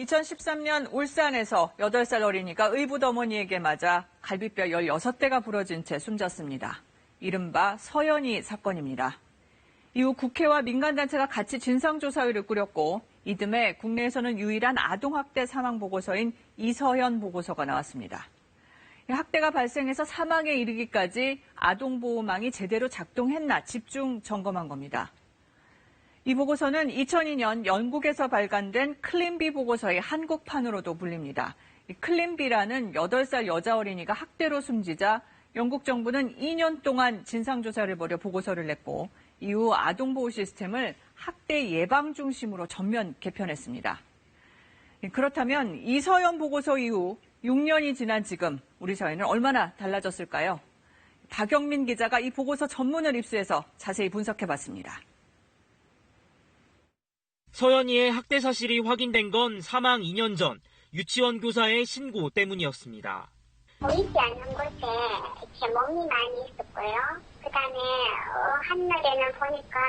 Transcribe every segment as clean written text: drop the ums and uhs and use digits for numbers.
2013년 울산에서 8살 어린이가 의붓 어머니에게 맞아 갈비뼈 16대가 부러진 채 숨졌습니다. 이른바 서연이 사건입니다. 이후 국회와 민간단체가 같이 진상조사위를 꾸렸고 이듬해 국내에서는 유일한 아동학대 사망보고서인 이서연 보고서가 나왔습니다. 학대가 발생해서 사망에 이르기까지 아동보호망이 제대로 작동했나 집중 점검한 겁니다. 이 보고서는 2002년 영국에서 발간된 클린비 보고서의 한국판으로도 불립니다. 클린비라는 8살 여자 어린이가 학대로 숨지자 영국 정부는 2년 동안 진상조사를 벌여 보고서를 냈고 이후 아동보호 시스템을 학대 예방 중심으로 전면 개편했습니다. 그렇다면 이서연 보고서 이후 6년이 지난 지금 우리 사회는 얼마나 달라졌을까요? 박영민 기자가 이 보고서 전문을 입수해서 자세히 분석해봤습니다. 서연이의 학대 사실이 확인된 건 사망 2년 전 유치원 교사의 신고 때문이었습니다. 보이지 않는 곳에 먹이 많이 있었고요. 그다음에 한날에는 보니까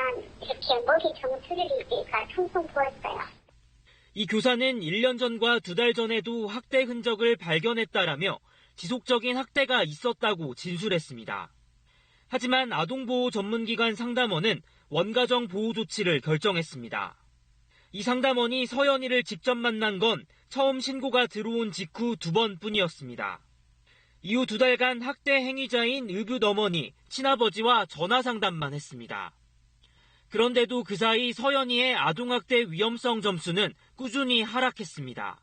이렇게 머리 정수리가 퉁퉁 부었어요. 이 교사는 1년 전과 2달 전에도 학대 흔적을 발견했다라며 지속적인 학대가 있었다고 진술했습니다. 하지만 아동보호 전문기관 상담원은 원가정 보호 조치를 결정했습니다. 이 상담원이 서연이를 직접 만난 건 처음 신고가 들어온 직후 2번뿐이었습니다. 이후 2달간 학대 행위자인 의붓 어머니, 친아버지와 전화 상담만 했습니다. 그런데도 그 사이 서연이의 아동학대 위험성 점수는 꾸준히 하락했습니다.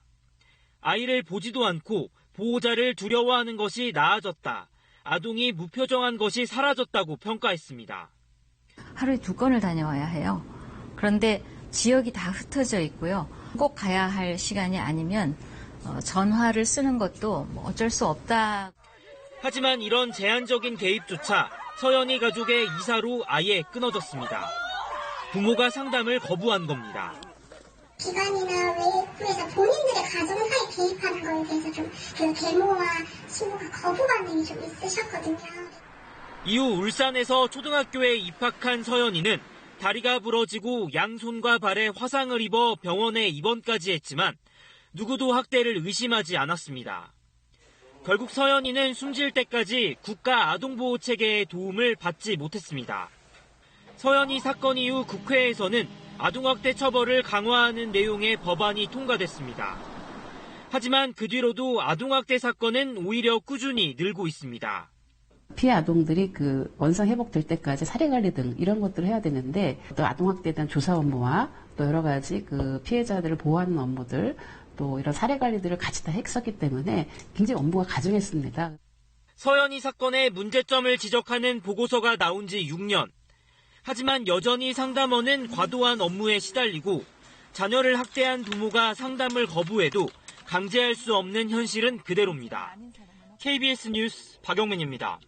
아이를 보지도 않고 보호자를 두려워하는 것이 나아졌다. 아동이 무표정한 것이 사라졌다고 평가했습니다. 하루에 2건을 다녀와야 해요. 그런데 지역이 다 흩어져 있고요. 꼭 가야 할 시간이 아니면 전화를 쓰는 것도 어쩔 수 없다. 하지만 이런 제한적인 개입조차 서연이 가족의 이사로 아예 끊어졌습니다. 부모가 상담을 거부한 겁니다. 기관이나 외부에서 본인들의 가정 사이에 개입하는 거에 대해서 좀 그 계모와 신고가 거부 반응이 좀 있으셨거든요. 이후 울산에서 초등학교에 입학한 서연이는 다리가 부러지고 양손과 발에 화상을 입어 병원에 입원까지 했지만 누구도 학대를 의심하지 않았습니다. 결국 서연이는 숨질 때까지 국가 아동보호체계의 도움을 받지 못했습니다. 서연이 사건 이후 국회에서는 아동학대 처벌을 강화하는 내용의 법안이 통과됐습니다. 하지만 그 뒤로도 아동학대 사건은 오히려 꾸준히 늘고 있습니다. 피해 아동들이 원상 회복될 때까지 사례관리 등 이런 것들을 해야 되는데 또 아동학대에 대한 조사 업무와 또 여러 가지 피해자들을 보호하는 업무들 또 이런 사례관리들을 같이 다 했었기 때문에 굉장히 업무가 가중했습니다. 서연이 사건의 문제점을 지적하는 보고서가 나온 지 6년. 하지만 여전히 상담원은 과도한 업무에 시달리고 자녀를 학대한 부모가 상담을 거부해도 강제할 수 없는 현실은 그대로입니다. KBS 뉴스 박영민입니다.